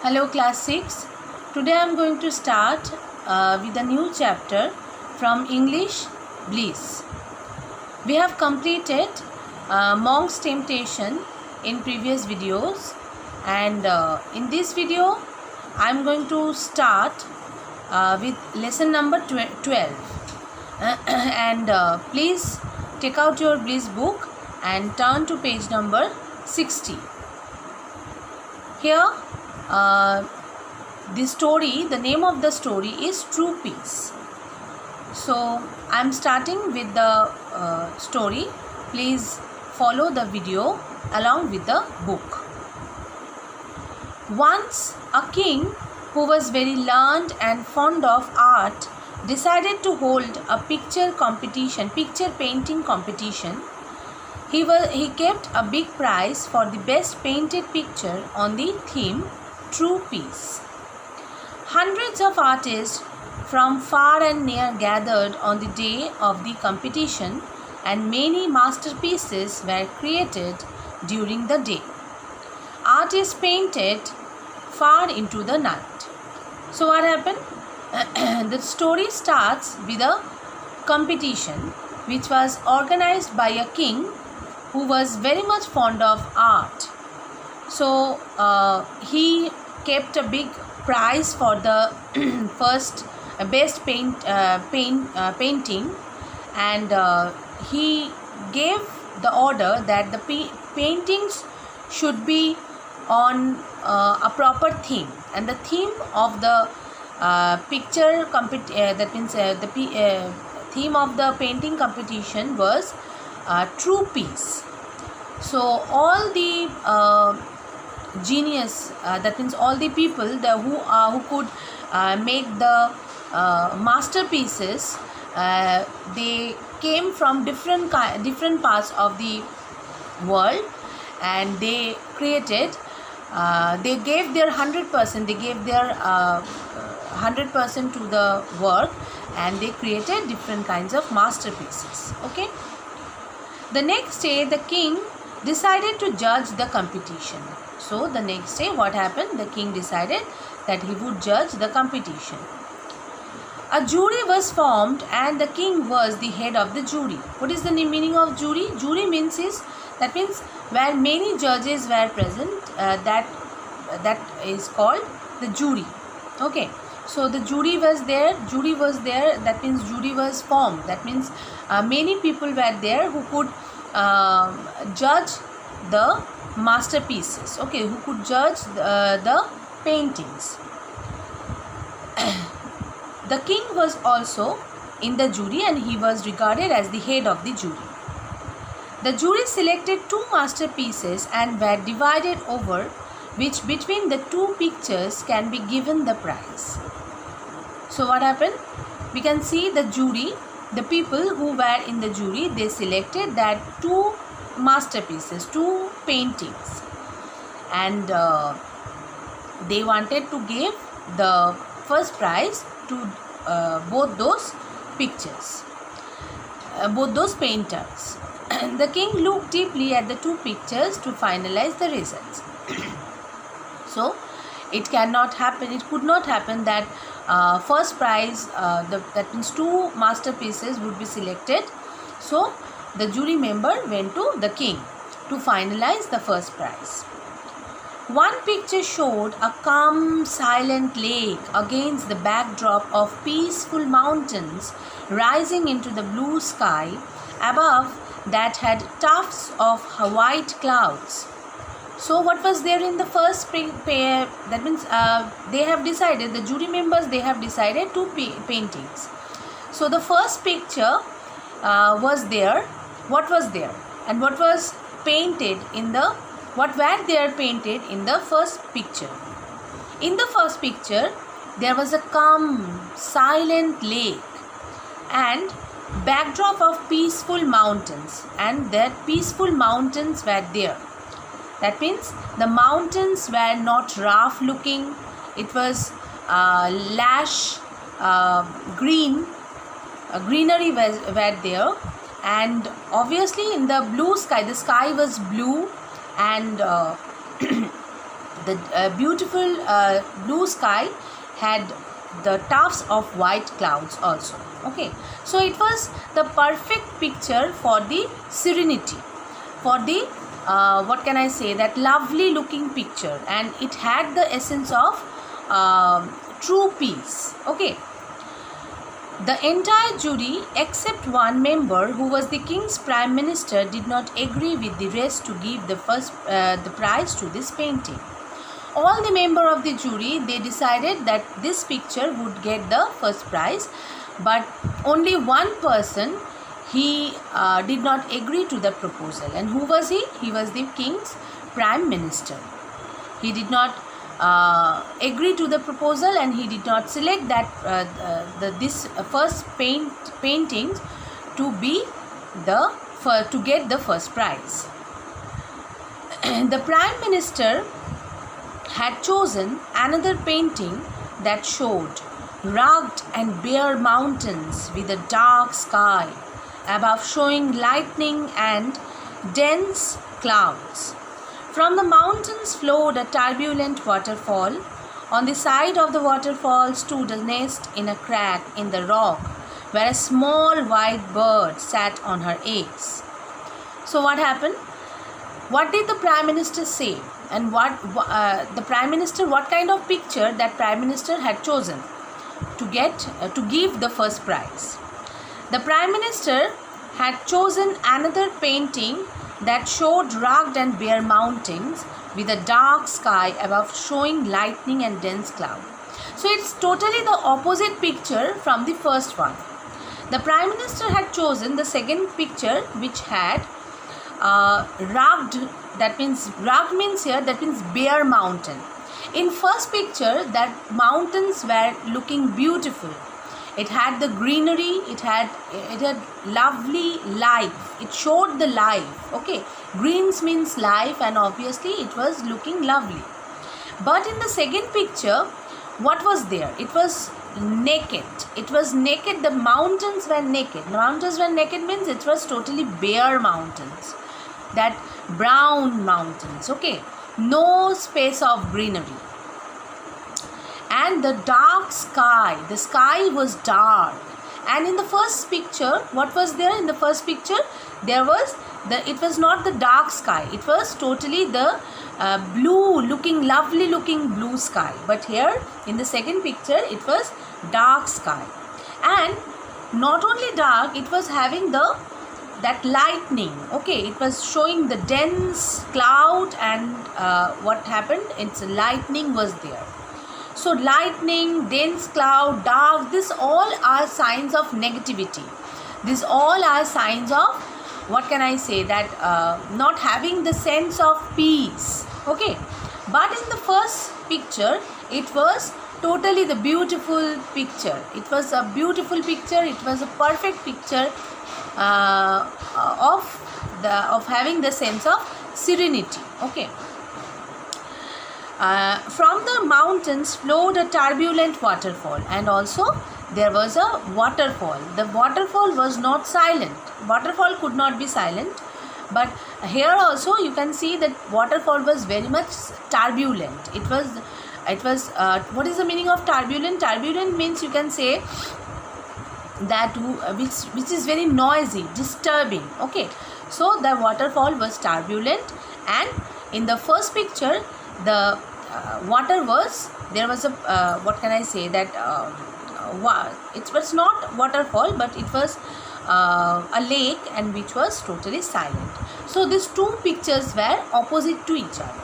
Hello class 6. Today I am going to start with a new chapter from English Bliss. We have completed Monk's Temptation in previous videos, and in this video I am going to start with lesson number 12 and please take out your Bliss book and turn to page number 60. Here the name of the story is True Peace. So I am starting with the story. Please follow the video along with the book. Once a king who was very learned and fond of art decided to hold a picture painting competition. He kept a big prize for the best painted picture on the theme True Peace. Hundreds of artists from far and near gathered on the day of the competition, and many masterpieces were created during the day. Artists painted far into the night. So what happened? The story starts with a competition which was organized by a king who was very much fond of art. So he kept a big prize for the first best painting, and he gave the order that the paintings should be on a proper theme, and the theme of the theme of the painting competition was True Peace. So all the genius, that means all the people who could make the masterpieces, they came from different parts of the world, and they created, they gave their 100%, they gave their 100% to the work, and they created different kinds of masterpieces. Okay. The next day the king decided to judge the competition. So the next day what happened? The king decided that he would judge the competition. A jury was formed, and the king was the head of the jury. What is the meaning of jury? Jury means where many judges were present, that is called the jury. Okay. So the jury was there, that means jury was formed, that means many people were there who could judge the masterpieces, okay, who could judge the paintings. The king was also in the jury, and he was regarded as the head of the jury. The jury selected 2 masterpieces and were divided over which between the 2 pictures can be given the prize. So what happened? We can see the jury, the people who were in the jury, they selected that 2 masterpieces, 2 paintings, and they wanted to give the first prize to both those pictures, both those painters. The king looked deeply at the 2 pictures to finalize the results. So it could not happen that first prize, that means 2 masterpieces would be selected. So the jury member went to the king to finalize the first prize. One picture showed a calm, silent lake against the backdrop of peaceful mountains rising into the blue sky above that had tufts of white clouds. So what was there in the first pair? That means they have decided, the jury members, they have decided 2 paintings. So the first picture was there. What was there? And what was painted in the, what were there painted in the first picture? In the first picture, there was a calm, silent lake and backdrop of peaceful mountains, and that peaceful mountains were there. That means the mountains were not rough looking. It was lush, greenery were there, and obviously in the blue sky, the sky was blue, and The beautiful blue sky had the tufts of white clouds also. Okay, so it was the perfect picture for the serenity, for the what can I say, that lovely looking picture, and it had the essence of true peace. Okay, the entire jury except one member, who was the king's prime minister, did not agree with the rest to give the prize to this painting. All the member of the jury, they decided that this picture would get the first prize, but only one person, he did not agree to the proposal. And who was he? He was the king's prime minister. He did not agree to the proposal, and he did not select that this first painting to be to get the first prize. The prime minister had chosen another painting that showed rugged and bare mountains with a dark sky above, showing lightning and dense clouds. From the mountains flowed a turbulent waterfall. On the side of the waterfall stood a nest in a crack in the rock, where a small white bird sat on her eggs. So what happened? What did the prime minister say? And what kind of picture that prime minister had chosen to give the first prize? The prime minister had chosen another painting that showed rugged and bare mountains with a dark sky above, showing lightning and dense cloud. So it's totally the opposite picture from the first one. The prime minister had chosen the second picture, which had rugged, that means bare mountain. In first picture, that mountains were looking beautiful. It had the greenery, it had lovely life. It showed the life. Okay, greens means life, and obviously it was looking lovely. But in the second picture, what was there? It was naked. It was naked. The mountains were naked. Mountains were naked means it was totally bare mountains. That brown mountains. Okay, no space of greenery. And the dark sky, the sky was dark. And in the first picture, what was there in the first picture? It was not the dark sky, it was totally the blue looking, lovely looking blue sky. But here in the second picture, it was dark sky. And not only dark, it was having that lightning. Okay, it was showing the dense cloud, and what happened? It's lightning was there. So lightning, dense cloud, dark, this all are signs of negativity. These all are signs of, what can I say, that not having the sense of peace. Okay, but in the first picture, it was totally the beautiful picture. It was a beautiful picture. It was a perfect picture of having the sense of serenity. Okay. From the mountains flowed a turbulent waterfall, and also there was a waterfall. The waterfall was not silent. Waterfall could not be silent, but here also you can see that waterfall was very much turbulent. It was what is the meaning of turbulent? Turbulent means, you can say, that which is very noisy, disturbing. Okay, so the waterfall was turbulent, and in the first picture, the water was, there was a what can I say, that it was not waterfall, but it was a lake, and which was totally silent. So these two pictures were opposite to each other.